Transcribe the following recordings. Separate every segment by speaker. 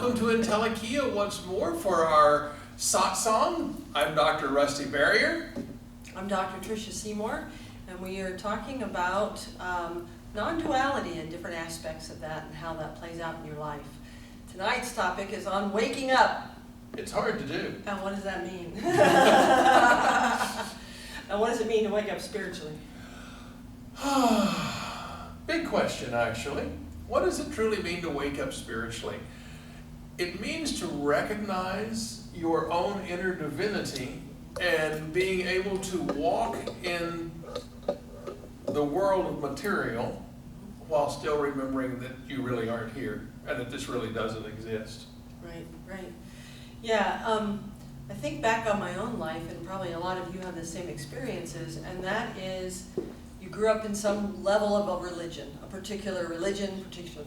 Speaker 1: Welcome to Entelechea once more for our satsang. I'm Dr. Drrusutybarrier.
Speaker 2: I'm Dr. Tricia Seymour, and we are talking about non-duality and different aspects of that and how that plays out in your life. Tonight's topic is on waking up.
Speaker 1: It's hard to do.
Speaker 2: And what does that mean? And what does it mean to wake up spiritually?
Speaker 1: Big question, actually. What does it truly mean to wake up spiritually? It means to recognize your own inner divinity and being able to walk in the world of material while still remembering that you really aren't here and that this really doesn't exist.
Speaker 2: Right. Yeah, I think back on my own life, and probably a lot of you have the same experiences, and that is you grew up in some level of a religion, particular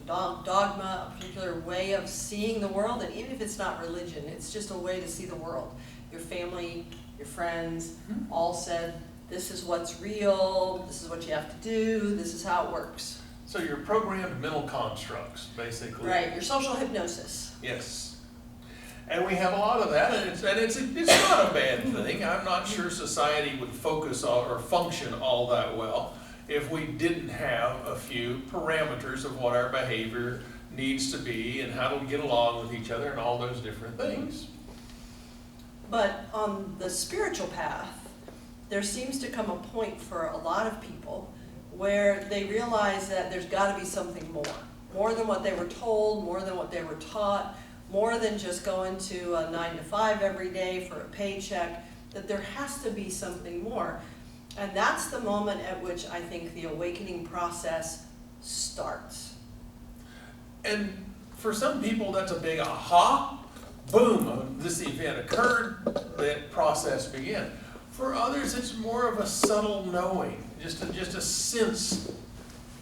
Speaker 2: dogma, a particular way of seeing the world, and even if it's not religion, it's just a way to see the world. Your family, your friends, all said, this is what's real, this is what you have to do, this is how it works.
Speaker 1: So your programmed mental constructs, basically.
Speaker 2: Right, your social hypnosis.
Speaker 1: Yes. And we have a lot of that, and it's not a bad thing. I'm not sure society would focus or function all that well if we didn't have a few parameters of what our behavior needs to be and how to get along with each other and all those different things.
Speaker 2: But on the spiritual path, there seems to come a point for a lot of people where they realize that there's got to be something more than what they were told, more than what they were taught, more than just going to a 9 to 5 every day for a paycheck, that there has to be something more. And that's the moment at which I think the awakening process starts.
Speaker 1: And for some people, that's a big aha, boom, this event occurred, that process began. For others, it's more of a subtle knowing, just a sense,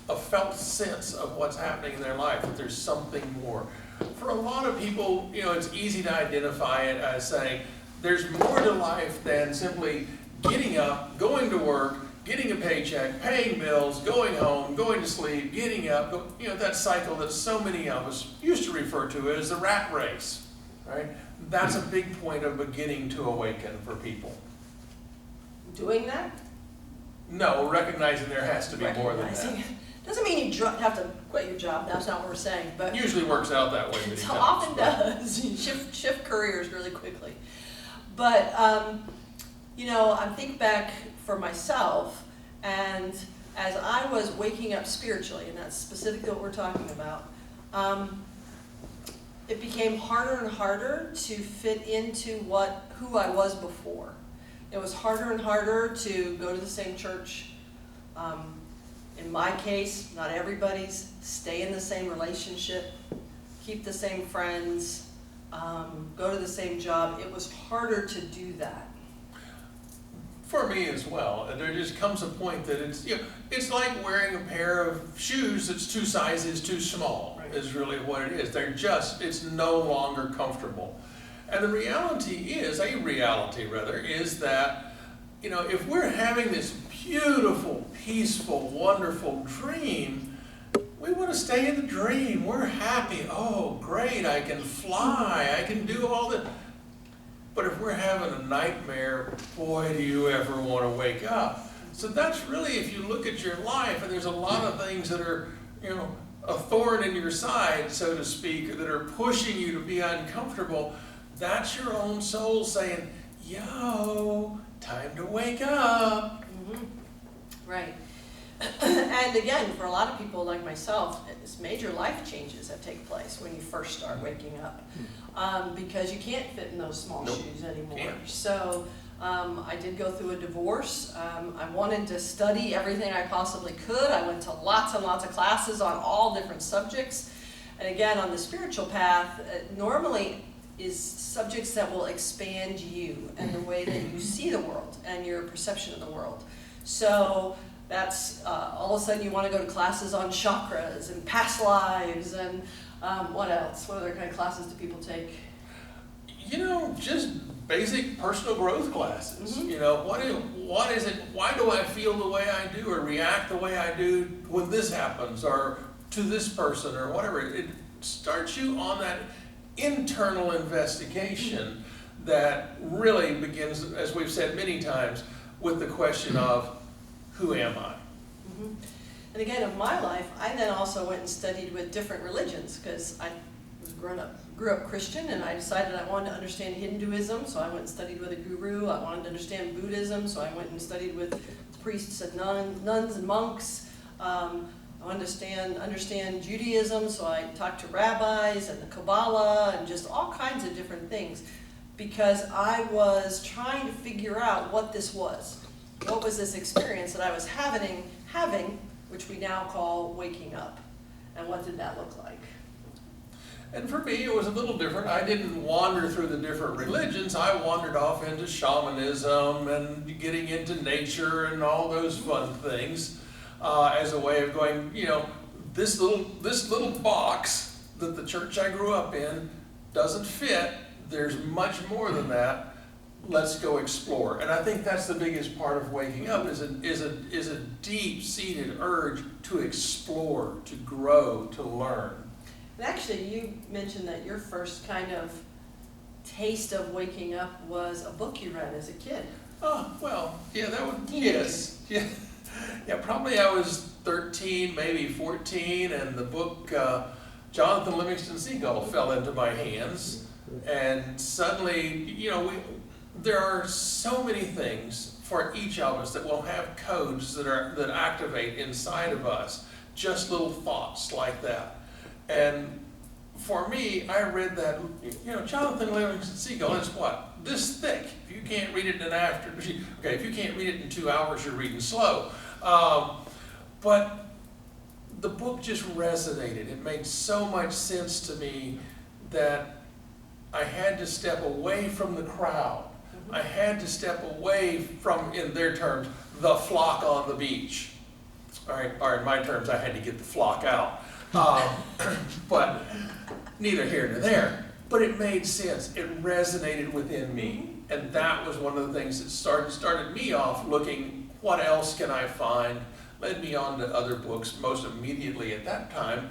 Speaker 1: a felt sense of what's happening in their life, that there's something more. For a lot of people, it's easy to identify it as saying, there's more to life than simply getting up, going to work, getting a paycheck, paying bills, going home, going to sleep, getting up, that cycle that so many of us used to refer to as the rat race, right? That's a big point of beginning to awaken for people.
Speaker 2: Doing that?
Speaker 1: No, recognizing there has to be more than that.
Speaker 2: Doesn't mean you have to quit your job. That's not what we're saying. But
Speaker 1: it usually works out that way.
Speaker 2: It often does. You shift careers really quickly. But I think back for myself, and as I was waking up spiritually, and that's specifically what we're talking about, it became harder and harder to fit into who I was before. It was harder and harder to go to the same church. In my case, not everybody's, stay in the same relationship, keep the same friends, go to the same job. It was harder to do that.
Speaker 1: For me as well. There just comes a point that it's like wearing a pair of shoes that's 2 sizes too small, right, is really what it is. It's no longer comfortable. And the reality is that, if we're having this beautiful, peaceful, wonderful dream, we want to stay in the dream. We're happy. Oh, great, I can fly. I can do all that. But if we're having a nightmare, boy, do you ever want to wake up. So that's really, if you look at your life, and there's a lot of things that are, a thorn in your side, so to speak, that are pushing you to be uncomfortable, that's your own soul saying, yo, time to wake up.
Speaker 2: Right. And again, for a lot of people like myself, it's major life changes that take place when you first start waking up, because you can't fit in those small shoes anymore.
Speaker 1: Can't.
Speaker 2: So I did go through a divorce. I wanted to study everything I possibly could. I went to lots and lots of classes on all different subjects. And again, on the spiritual path, normally is subjects that will expand you and the way that you see the world and your perception of the world. So that's all of a sudden you want to go to classes on chakras and past lives and what else? What other kind of classes do people take?
Speaker 1: Just basic personal growth classes. What is it? Why do I feel the way I do or react the way I do when this happens or to this person or whatever? It starts you on that internal investigation that really begins, as we've said many times, with the question of, who am I?
Speaker 2: Mhm. And again, of my life, I then also went and studied with different religions, because I was grew up Christian, and I decided I wanted to understand Hinduism, so I went and studied with a guru. I wanted to understand Buddhism, so I went and studied with priests and nuns and monks. I wanted to understand Judaism, so I talked to rabbis and the Kabbalah and just all kinds of different things, because I was trying to figure out what this was. What was this experience that I was having, which we now call waking up, and what did that look like?
Speaker 1: And for me, it was a little different. I didn't wander through the different religions. I wandered off into shamanism and getting into nature and all those fun things as a way of going, you know, this little box that the church I grew up in doesn't fit. There's much more than that. Let's go explore. And I think that's the biggest part of waking up is a deep-seated urge to explore, to grow, to learn.
Speaker 2: And actually, you mentioned that your first kind of taste of waking up was a book you read as a kid.
Speaker 1: Oh, well, yeah, that would, yes. Yeah, yeah, probably I was 13, maybe 14, and the book Jonathan Livingston Seagull fell into my hands. And suddenly, you know, there are so many things for each of us that will have codes that activate inside of us, just little thoughts like that. And for me, I read that, you know, Jonathan Livingston Seagull is what? This thick. If you can't read it in if you can't read it in 2 hours, you're reading slow. But the book just resonated. It made so much sense to me that I had to step away from the crowd. I had to step away from, in their terms, the flock on the beach. All right, or in my terms, I had to get the flock out. But neither here nor there. But it made sense. It resonated within me. And that was one of the things that started me off looking, what else can I find? Led me on to other books, most immediately at that time,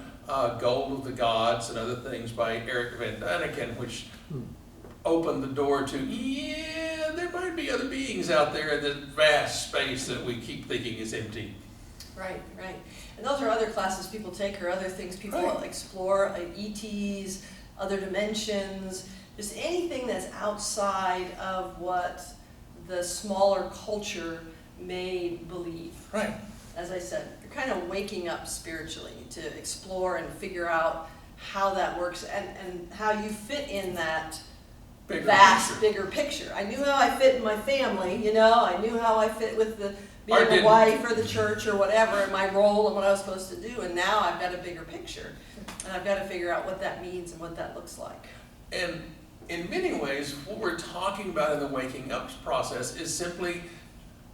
Speaker 1: Gold of the Gods and other things by Eric Van Daniken, which opened the door to, yeah, there might be other beings out there in this vast space that we keep thinking is empty.
Speaker 2: Right, right. And those are other classes people take, or other things people explore, ETs, other dimensions, just anything that's outside of what the smaller culture may believe.
Speaker 1: Right.
Speaker 2: As I said, you're kind of waking up spiritually to explore and figure out how that works and how you fit in that bigger picture. I knew how I fit in my family, you know, I knew how I fit with being a wife or the church or whatever, and my role and what I was supposed to do, and now I've got a bigger picture, and I've got to figure out what that means and what that looks like.
Speaker 1: And in many ways, what we're talking about in the waking up process is simply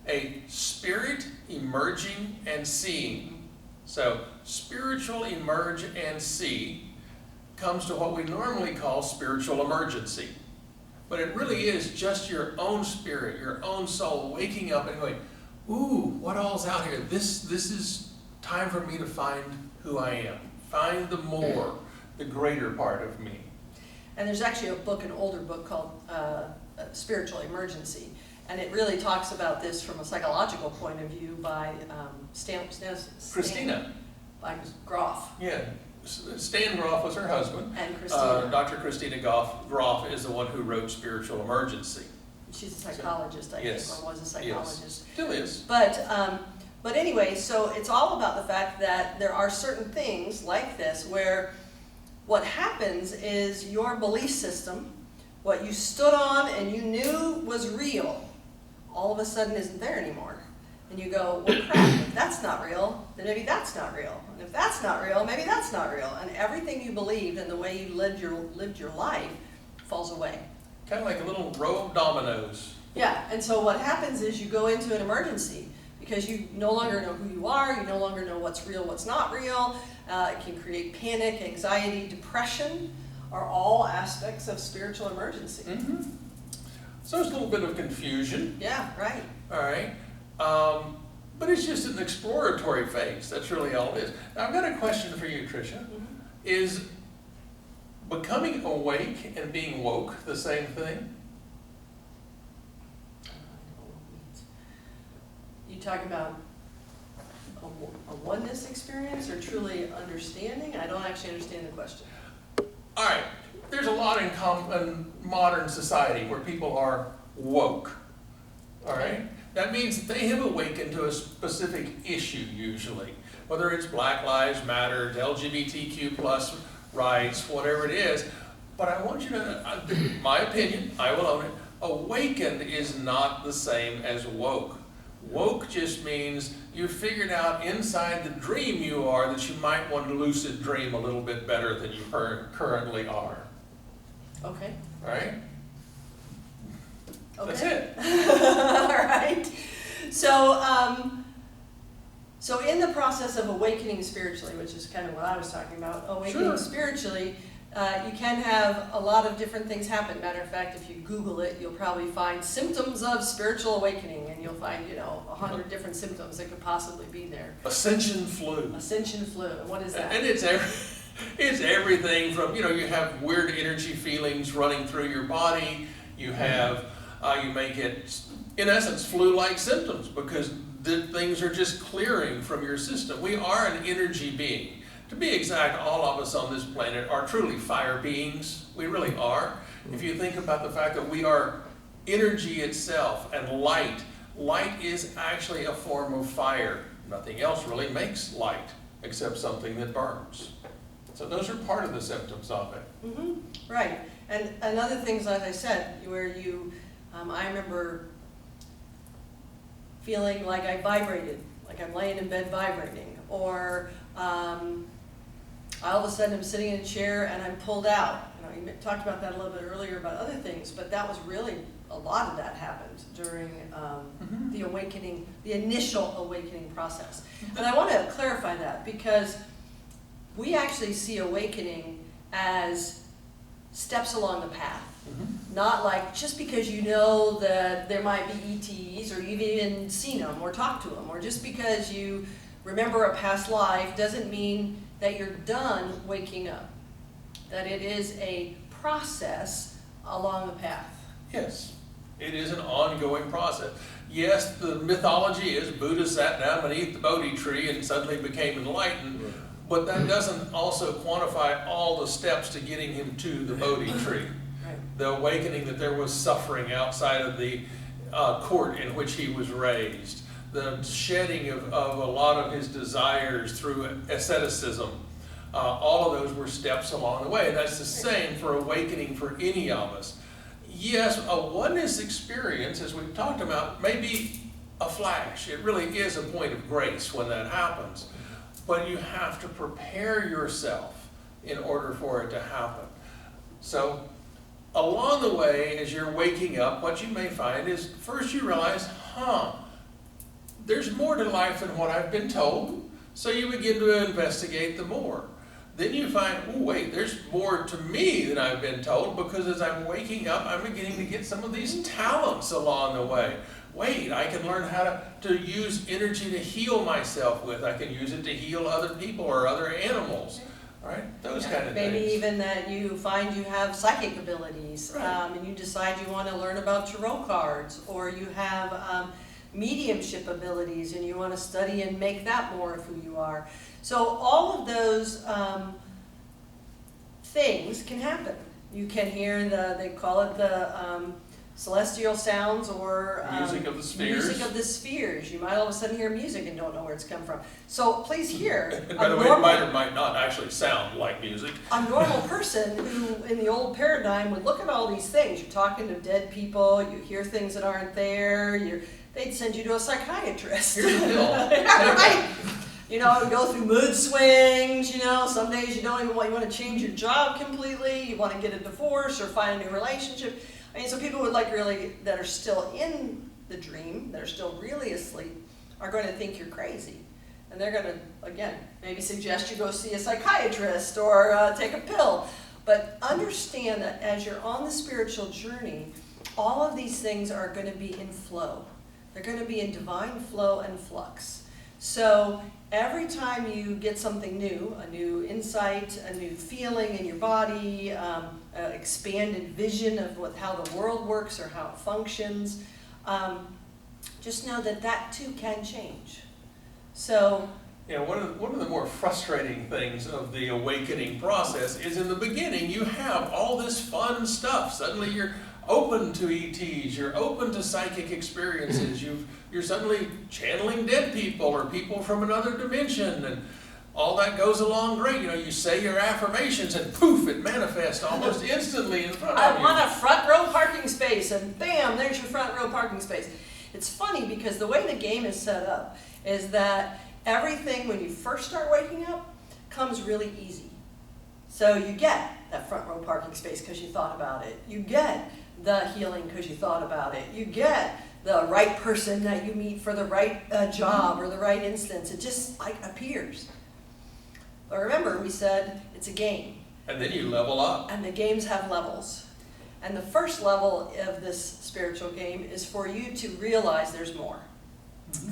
Speaker 1: a spirit emerging and seeing. So spiritual emerge and see comes to what we normally call spiritual emergency. But it really is just your own spirit, your own soul waking up and going, ooh, what all's out here? This is time for me to find who I am. Find the more, the greater part of me.
Speaker 2: And there's actually an older book called Spiritual Emergency. And it really talks about this from a psychological point of view by
Speaker 1: Christina.
Speaker 2: By Groff.
Speaker 1: Yeah. Stan Groff was her husband.
Speaker 2: And Christina.
Speaker 1: Dr. Christina Groff is the one who wrote Spiritual Emergency.
Speaker 2: She's a psychologist, I think, or was a psychologist.
Speaker 1: Yes, still is.
Speaker 2: But anyway, so it's all about the fact that there are certain things like this where what happens is your belief system, what you stood on and you knew was real, all of a sudden isn't there anymore. And you go, well, crap, if that's not real, then maybe that's not real. And if that's not real, maybe that's not real. And everything you believed and the way you lived your life falls away.
Speaker 1: Kind of like a little row of dominoes.
Speaker 2: Yeah, and so what happens is you go into an emergency because you no longer know who you are, you no longer know what's real, what's not real. It can create panic, anxiety, depression, are all aspects of spiritual emergency.
Speaker 1: Mm-hmm. So there's a little bit of confusion.
Speaker 2: Yeah, right.
Speaker 1: All right. But it's just an exploratory phase. That's really all it is. Now, I've got a question for you, Tricia.
Speaker 2: Mm-hmm.
Speaker 1: Is becoming awake and being woke the same thing?
Speaker 2: You talk about a oneness experience or truly understanding? I don't actually understand the question.
Speaker 1: All right, there's a lot in modern society where people are woke, all right? That means that they have awakened to a specific issue usually, whether it's Black Lives Matter, LGBTQ plus rights, whatever it is. But I want you to, my opinion, I will own it, awakened is not the same as woke. Woke just means you figured out inside the dream you are that you might want to lucid dream a little bit better than you currently are.
Speaker 2: Okay.
Speaker 1: Right?
Speaker 2: Okay.
Speaker 1: That's it.
Speaker 2: All right. So, so in the process of awakening spiritually, which is kind of what I was talking about, awakening
Speaker 1: Sure.
Speaker 2: spiritually, you can have a lot of different things happen. Matter of fact, if you Google it, you'll probably find symptoms of spiritual awakening, and you'll find, 100 different symptoms that could possibly be there.
Speaker 1: Ascension Flu.
Speaker 2: Ascension Flu. And what is that?
Speaker 1: And it's everything from, you have weird energy feelings running through your body. You have, you may get, in essence, flu-like symptoms because things are just clearing from your system. We are an energy being. To be exact, all of us on this planet are truly fire beings. We really are. If you think about the fact that we are energy itself and light, light is actually a form of fire. Nothing else really makes light except something that burns. So those are part of the symptoms of it.
Speaker 2: Mm-hmm. Right. And other things, as I said, where I remember feeling like I vibrated, like I'm laying in bed vibrating, or all of a sudden I'm sitting in a chair and I'm pulled out. You talked about that a little bit earlier about other things, but that was really, a lot of that happened during the awakening, the initial awakening process. And I want to clarify that because we actually see awakening as steps along the path. Not like just because you know that there might be ETs or you've even seen them or talked to them, or just because you remember a past life doesn't mean that you're done waking up. That it is a process along the path.
Speaker 1: Yes, it is an ongoing process. Yes, the mythology is Buddha sat down beneath the Bodhi tree and suddenly became enlightened, but that doesn't also quantify all the steps to getting him to the Bodhi tree. The awakening that there was suffering outside of the court in which he was raised, the shedding of a lot of his desires through asceticism. All of those were steps along the way. That's the same for awakening for any of us. Yes, a oneness experience, as we've talked about, may be a flash. It really is a point of grace when that happens. But you have to prepare yourself in order for it to happen. So, along the way, as you're waking up, what you may find is first you realize, there's more to life than what I've been told. So you begin to investigate the more. Then you find, oh wait, there's more to me than I've been told, because as I'm waking up, I'm beginning to get some of these talents along the way. Wait, I can learn how to use energy to heal myself with. I can use it to heal other people or other animals. Right? Those kind of
Speaker 2: Maybe
Speaker 1: things.
Speaker 2: even that you find you have psychic abilities,
Speaker 1: Right.
Speaker 2: and you decide you want to learn about tarot cards, or you have mediumship abilities and you want to study and make that more of who you are. So all of those things can happen. You can hear they call it the celestial sounds, or
Speaker 1: Music of the spheres.
Speaker 2: Music of the spheres. You might all of a sudden hear music and don't know where it's come from. So please hear.
Speaker 1: By the way, it might or might not actually sound like music.
Speaker 2: A normal person who, in the old paradigm, would look at all these things. You're talking to dead people, you hear things that aren't there, they'd send you to a psychiatrist.
Speaker 1: Here's the pill.
Speaker 2: Yeah, right. Go through mood swings, some days you don't even want to change your job completely, you want to get a divorce or find a new relationship. So people would that are still in the dream, that are still really asleep, are going to think you're crazy. And they're going to, again, maybe suggest you go see a psychiatrist or take a pill. But understand that as you're on the spiritual journey, all of these things are going to be in flow. They're going to be in divine flow and flux. So every time you get something new, a new insight, a new feeling in your body, an expanded vision of how the world works or how it functions, just know that that too can change. So,
Speaker 1: yeah, one of the more frustrating things of the awakening process is in the beginning you have all this fun stuff. Suddenly you're open to ETs, you're open to psychic experiences, you're suddenly channeling dead people or people from another dimension, and all that goes along great. You know, you say your affirmations and poof, it manifests almost instantly in front of you.
Speaker 2: I want a front row parking space, and bam, there's your front row parking space. It's funny because the way the game is set up is that everything when you first start waking up comes really easy. So you get that front row parking space because you thought about it. You get the healing because you thought about it. You get the right person that you meet for the right job or the right instance. It just like appears. But remember, we said it's a game.
Speaker 1: And then you level up.
Speaker 2: And the games have levels. And the first level of this spiritual game is for you to realize there's more.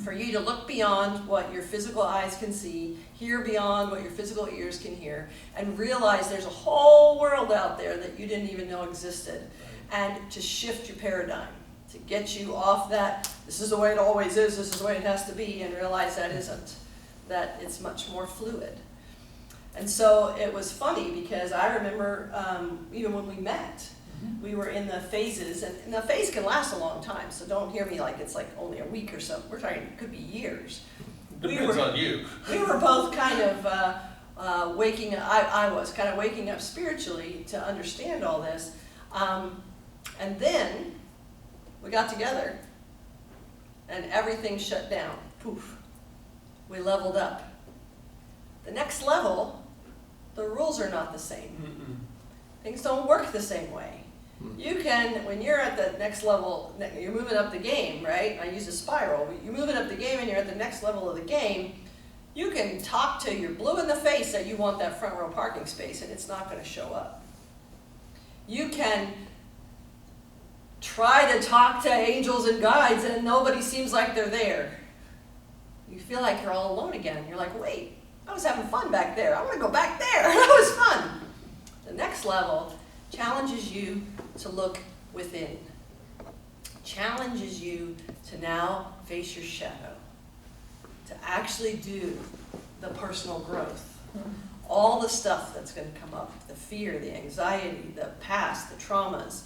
Speaker 2: For you to look beyond what your physical eyes can see, hear beyond what your physical ears can hear, and realize there's a whole world out there that you didn't even know existed. And to shift your paradigm, to get you off that, this is the way it always is, this is the way it has to be, and realize that isn't, that it's much more fluid. And so it was funny because I remember even when we met, we were in the phases, and the phase can last a long time, so don't hear me like it's like only a week or so. We're talking, it could be years.
Speaker 1: Depends on you.
Speaker 2: We were both kind of waking up, I was kind of waking up spiritually to understand all this. And then we got together and everything shut down. Poof. We leveled up. The next level, the rules are not the same. Things don't work the same way. You can, when you're at the next level, you're moving up the game, right? I use a spiral. You're moving up the game and you're at the next level of the game. You can talk to your blue in the face that you want that front row parking space and it's not going to show up. You can try to talk to angels and guides and nobody seems like they're there. You feel like you're all alone again. You're like, wait, I was having fun back there. I want to go back there. That was fun. The next level challenges you to look within. Challenges you to now face your shadow. To actually do the personal growth. All the stuff that's going to come up. The fear, the anxiety, the past, the traumas.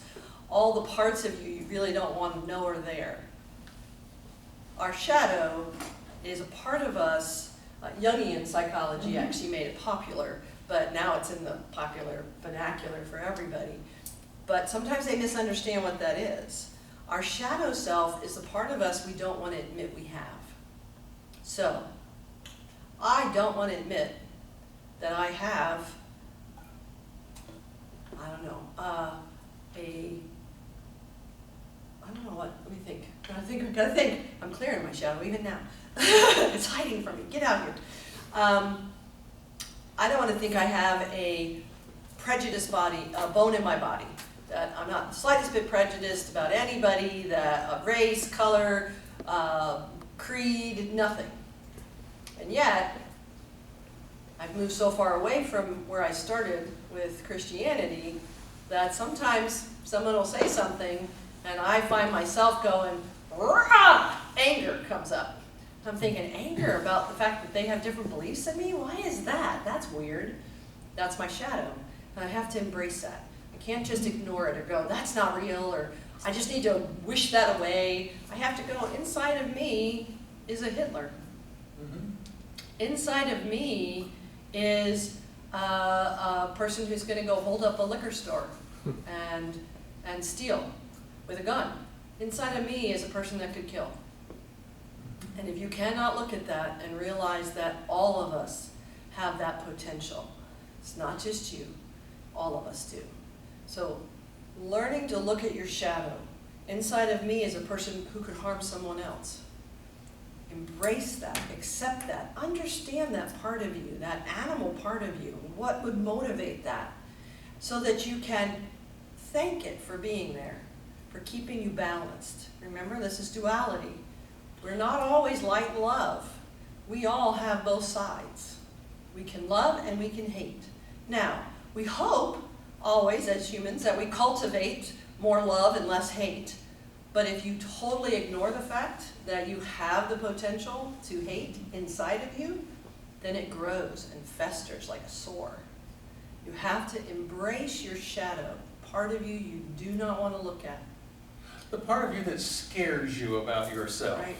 Speaker 2: All the parts of you you really don't want to know are there. Our shadow is a part of us. Jungian psychology actually made it popular, but now it's in the popular vernacular for everybody. But sometimes they misunderstand what that is. Our shadow self is the part of us we don't want to admit we have. So, I don't want to admit that I have, I don't know what, let me think. Gotta think. I'm clearing my shadow even now. It's hiding from me. Get out here. I don't want to think I have a prejudiced body, a bone in my body. That I'm not the slightest bit prejudiced about anybody, that race, color, creed, nothing. And yet, I've moved so far away from where I started with Christianity that sometimes someone will say something and I find myself going, rah! Anger comes up. I'm thinking, anger about the fact that they have different beliefs than me? Why is that? That's weird. That's my shadow. And I have to embrace that. I can't just ignore it or go, that's not real, or I just need to wish that away. I have to go, inside of me is a Hitler. Inside of me is a person who's going to go hold up a liquor store and steal with a gun. Inside of me is a person that could kill. And if you cannot look at that and realize that all of us have that potential, it's not just you, all of us do. So learning to look at your shadow. Inside of me is a person who could harm someone else. Embrace that, accept that, understand that part of you, that animal part of you, what would motivate that, so that you can thank it for being there, for keeping you balanced. Remember, this is duality. We're not always light and love. we all have both sides. We can love and we can hate. Now, we hope always as humans that we cultivate more love and less hate. But if you totally ignore the fact that you have the potential to hate inside of you, then it grows and festers like a sore. You have to embrace your shadow, part of you do not want to look at.
Speaker 1: The part of you that scares you about yourself.
Speaker 2: Right.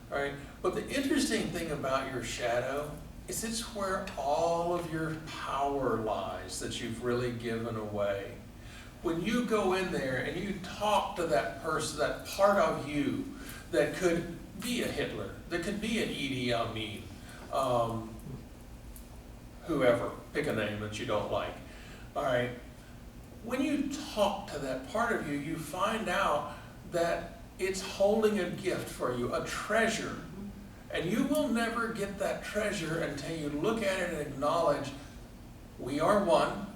Speaker 1: Right? But the interesting thing about your shadow is it's where all of your power lies that you've really given away. When you go in there and you talk to that person, that part of you that could be a Hitler, that could be an Idi Amin, whoever, pick a name that you don't like, all right? When you talk to that part of you, you find out that it's holding a gift for you, a treasure. And you will never get that treasure until you look at it and acknowledge, we are one,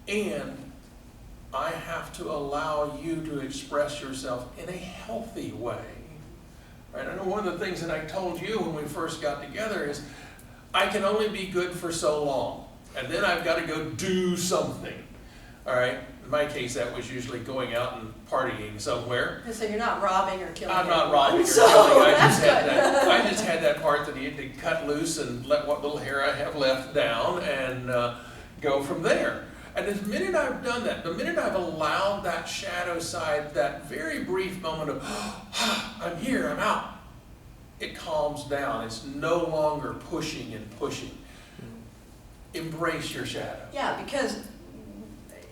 Speaker 1: and I have to allow you to express yourself in a healthy way. Right? I know one of the things that I told you when we first got together is, I can only be good for so long, and then I've got to go do something. All right? In my case, that was usually going out and partying somewhere.
Speaker 2: So you're not robbing or killing
Speaker 1: I'm not
Speaker 2: anyone,
Speaker 1: robbing or
Speaker 2: so
Speaker 1: killing.
Speaker 2: that's good.
Speaker 1: I just had that part that needed to cut loose and let what little hair I have left down and go from there. And the minute I've done that, the minute I've allowed that shadow side, that very brief moment of, I'm here, I'm out, it calms down. It's no longer pushing and pushing. Embrace your shadow.
Speaker 2: Yeah, because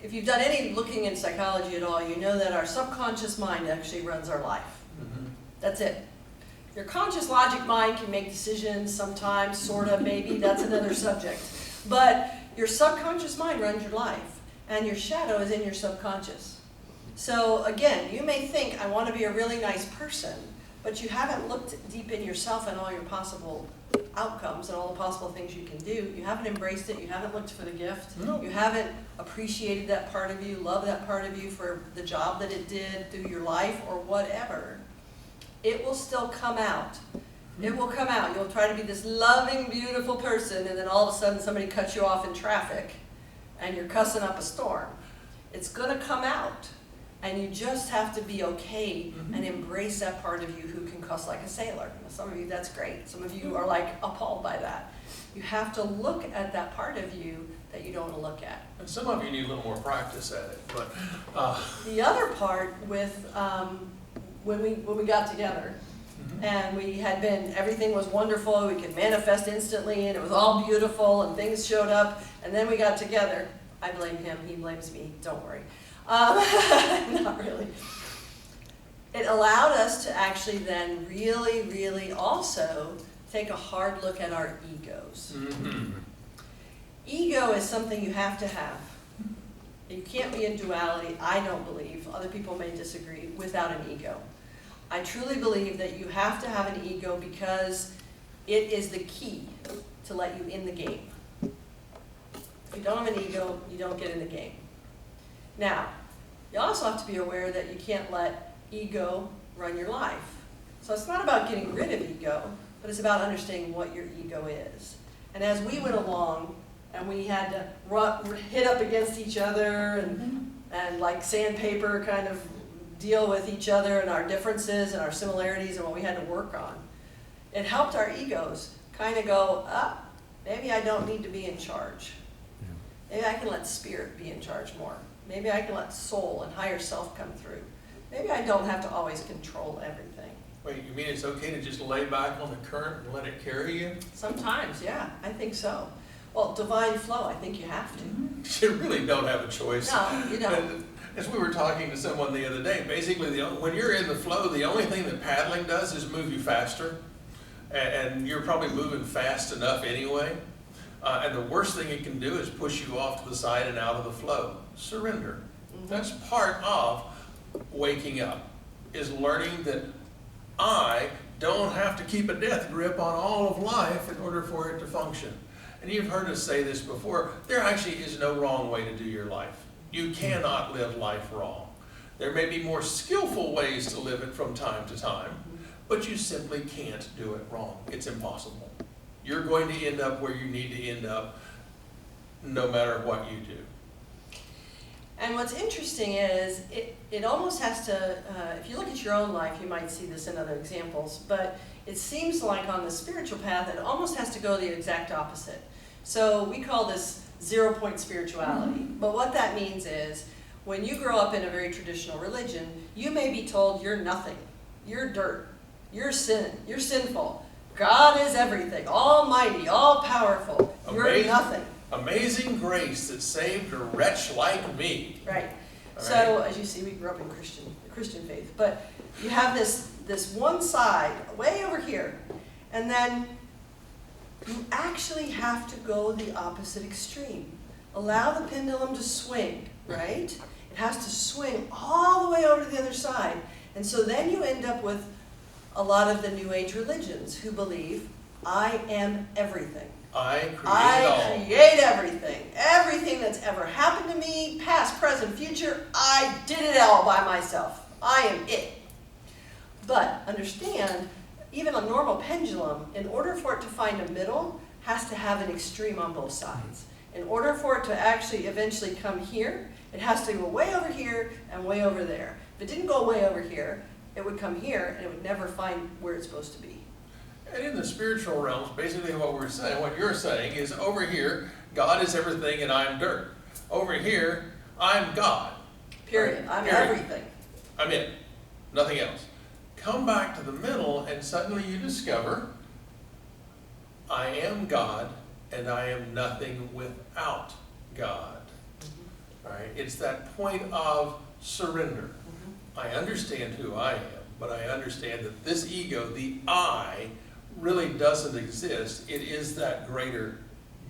Speaker 2: if you've done any looking in psychology at all, you know that our subconscious mind actually runs our life.
Speaker 1: Mm-hmm.
Speaker 2: That's it. Your conscious logic mind can make decisions sometimes, sort of, maybe, that's another subject. But your subconscious mind runs your life, and your shadow is in your subconscious. So again, you may think, I want to be a really nice person, but you haven't looked deep in yourself and all your possible outcomes and all the possible things you can do. You haven't embraced it. You haven't looked for the gift.
Speaker 1: No.
Speaker 2: You haven't appreciated that part of you, loved that part of you for the job that it did through your life or whatever. It will still come out. It will come out. You'll try to be this loving, beautiful person, and then all of a sudden somebody cuts you off in traffic and you're cussing up a storm. It's going to come out. And you just have to be okay and embrace that part of you who can cuss like a sailor. Some of you, that's great. Some of you are like appalled by that. You have to look at that part of you that you don't want to look at.
Speaker 1: And some of you need a little more practice at it. But
Speaker 2: the other part with when we got together, and we had been, everything was wonderful, we could manifest instantly, and it was all beautiful, and things showed up, and then we got together. I blame him, he blames me, don't worry. Not really. It allowed us to actually then really, really also take a hard look at our egos.
Speaker 1: mm-hmm.
Speaker 2: Ego is something you have to have. You can't be in duality, I don't believe, other people may disagree, without an ego. I truly believe that you have to have an ego because it is the key to let you in the game. If you don't have an ego, you don't get in the game. Now, you also have to be aware that you can't let ego run your life. So it's not about getting rid of ego, but it's about understanding what your ego is. And as we went along, and we had to hit up against each other and like sandpaper kind of deal with each other and our differences and our similarities and what we had to work on, it helped our egos kind of go, maybe I don't need to be in charge. Maybe I can let spirit be in charge more. Maybe I can let soul and higher self come through. Maybe I don't have to always control everything.
Speaker 1: Wait, you mean it's okay to just lay back on the current and let it carry you?
Speaker 2: Sometimes, yeah, I think so. Well, divine flow, I think you have to.
Speaker 1: You really don't have a choice.
Speaker 2: No, you don't.
Speaker 1: And as we were talking to someone the other day, basically when you're in the flow, the only thing that paddling does is move you faster. And you're probably moving fast enough anyway. And the worst thing it can do is push you off to the side and out of the flow. Surrender. That's part of waking up, is learning that I don't have to keep a death grip on all of life in order for it to function. And you've heard us say this before, there actually is no wrong way to do your life. You cannot live life wrong. There may be more skillful ways to live it from time to time, but you simply can't do it wrong. It's impossible. You're going to end up where you need to end up no matter what you do.
Speaker 2: And what's interesting is it almost has to, if you look at your own life, you might see this in other examples, but it seems like on the spiritual path, it almost has to go the exact opposite. So we call this 0-point spirituality. But what that means is, when you grow up in a very traditional religion, you may be told you're nothing, you're dirt, you're sin, you're sinful. God is everything, almighty, all-powerful, you're nothing.
Speaker 1: Amazing grace that saved a wretch like me.
Speaker 2: Right. So, as you see, we grew up in Christian faith, but you have this one side way over here, and then you actually have to go the opposite extreme. Allow the pendulum to swing, right? It has to swing all the way over to the other side. And so then you end up with a lot of the New Age religions who believe, I am everything.
Speaker 1: I
Speaker 2: create everything. Everything that's ever happened to me, past, present, future, I did it all by myself. I am it. But understand, even a normal pendulum, in order for it to find a middle, has to have an extreme on both sides. In order for it to actually eventually come here, it has to go way over here and way over there. If it didn't go way over here, it would come here and it would never find where it's supposed to be.
Speaker 1: And in the spiritual realms, basically what you're saying is, over here, God is everything and I'm dirt. Over here, I'm God.
Speaker 2: Period. I'm everything.
Speaker 1: I'm it. Nothing else. Come back to the middle and suddenly you discover, I am God and I am nothing without God. Right? It's that point of surrender. I understand who I am, but I understand that this ego, the I, really doesn't exist. It is that greater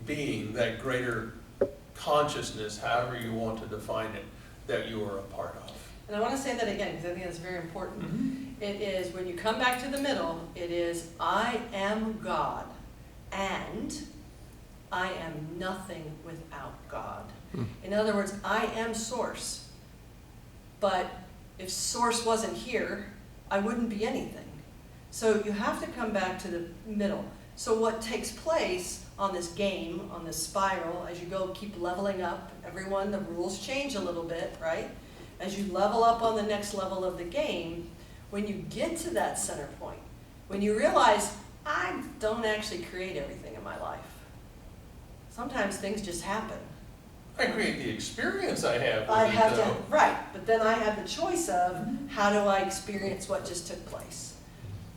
Speaker 1: being, that greater consciousness, however you want to define it, that you are a part of.
Speaker 2: And I want to say that again, because I think that's very important. It is, when you come back to the middle, it is, I am God, and I am nothing without God. In other words, I am source. But if source wasn't here, I wouldn't be anything. So you have to come back to the middle. So what takes place on this game, on this spiral, as you go keep leveling up, everyone, the rules change a little bit, right? As you level up on the next level of the game, when you get to that center point, when you realize, I don't actually create everything in my life. Sometimes things just happen.
Speaker 1: I create the experience I have with
Speaker 2: right, but then I have the choice of, how do I experience what just took place?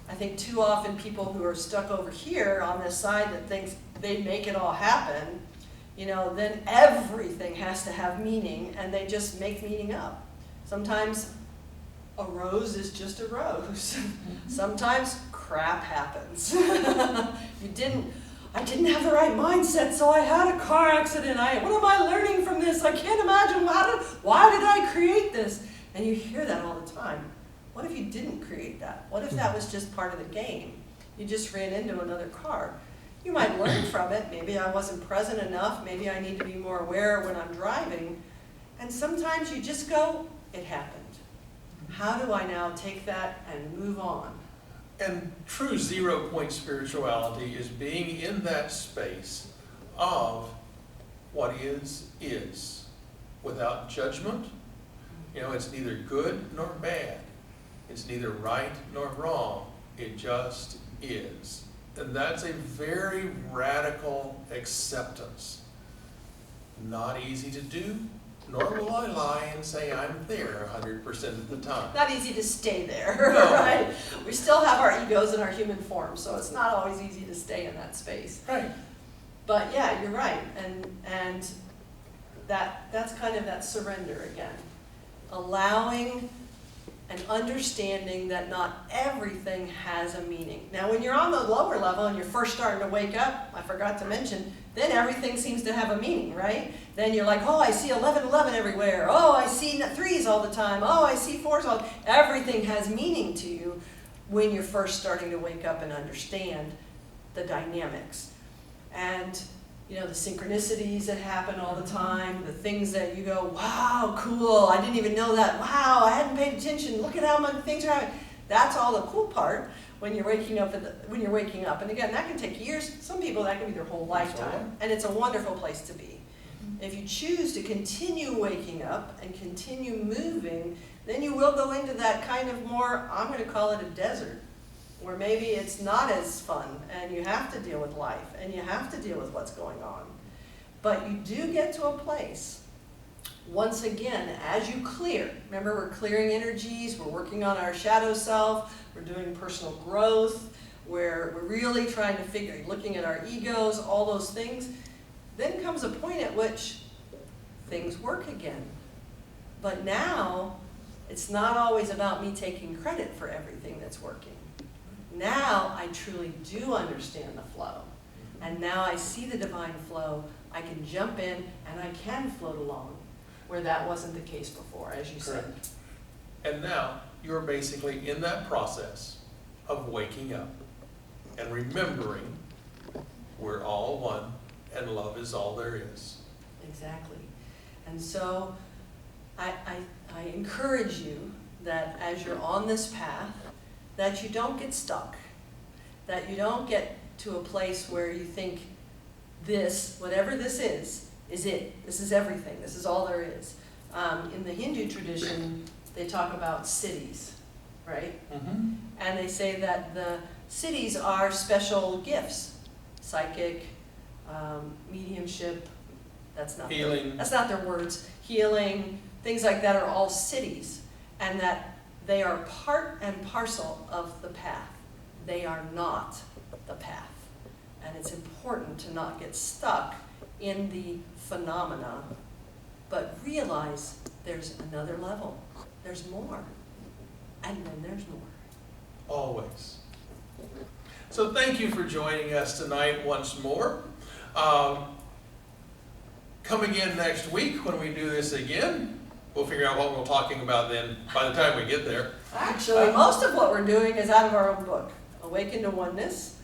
Speaker 2: I think too often people who are stuck over here on this side that thinks they make it all happen, then everything has to have meaning and they just make meaning up. Sometimes a rose is just a rose. Sometimes crap happens. I didn't have the right mindset, so I had a car accident. What am I learning from this? I can't imagine, why did I create this? And you hear that all the time. What if you didn't create that? What if that was just part of the game? You just ran into another car. You might learn from it. Maybe I wasn't present enough. Maybe I need to be more aware when I'm driving. And sometimes you just go, it happened. How do I now take that and move on?
Speaker 1: And true 0-point spirituality is being in that space of what is, without judgment. It's neither good nor bad. It's neither right nor wrong. It just is. And that's a very radical acceptance. Not easy to do, nor will I lie and say I'm there 100% of the time.
Speaker 2: Not easy to stay there,
Speaker 1: no.
Speaker 2: Right? We still have our egos in our human form, so it's not always easy to stay in that space.
Speaker 1: Right.
Speaker 2: But yeah, you're right, and that's kind of that surrender again. Allowing and understanding that not everything has a meaning. Now when you're on the lower level and you're first starting to wake up, I forgot to mention, then everything seems to have a meaning, right? Then you're like, oh, I see 11 everywhere. Oh, I see 3s all the time. Oh, I see 4s all the time. Everything has meaning to you when you're first starting to wake up and understand the dynamics. And the synchronicities that happen all the time, the things that you go, wow, cool, I didn't even know that. Wow, I hadn't paid attention. Look at how many things are happening. That's all the cool part. when you're waking up, and again, that can take years, some people that can be their whole lifetime, and it's a wonderful place to be. If you choose to continue waking up and continue moving, then you will go into that kind of more, I'm going to call it a desert, where maybe it's not as fun, and you have to deal with life, and you have to deal with what's going on. But you do get to a place, once again, as you clear, remember we're clearing energies, we're working on our shadow self, we're doing personal growth, we're really trying to looking at our egos, all those things, then comes a point at which things work again. But now, it's not always about me taking credit for everything that's working. Now, I truly do understand the flow. And now I see the divine flow, I can jump in and I can float along, where that wasn't the case before, as you said.
Speaker 1: Correct. And now, you're basically in that process of waking up and remembering we're all one and love is all there is.
Speaker 2: Exactly. And so, I encourage you that as you're on this path, that you don't get stuck, that you don't get to a place where you think this, whatever this is it. This is everything. This is all there is. In the Hindu tradition, they talk about cities, right?
Speaker 1: Mm-hmm.
Speaker 2: And they say that the cities are special gifts, psychic, mediumship, that's not
Speaker 1: Healing.
Speaker 2: that's not their words, healing, things like that are all cities, and that they are part and parcel of the path. They are not the path. And it's important to not get stuck in the phenomena, but realize there's another level, there's more, and then there's more.
Speaker 1: Always. So thank you for joining us tonight once more. Come again next week when we do this again. We'll figure out what we're talking about then by the time we get there.
Speaker 2: Actually, most of what we're doing is out of our own book, Awaken to Oneness,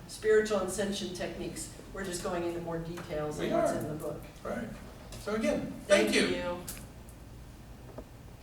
Speaker 2: Spiritual Ascension Techniques. We're just going into more details than what's in the book.
Speaker 1: Right. So again, thank you.
Speaker 2: you.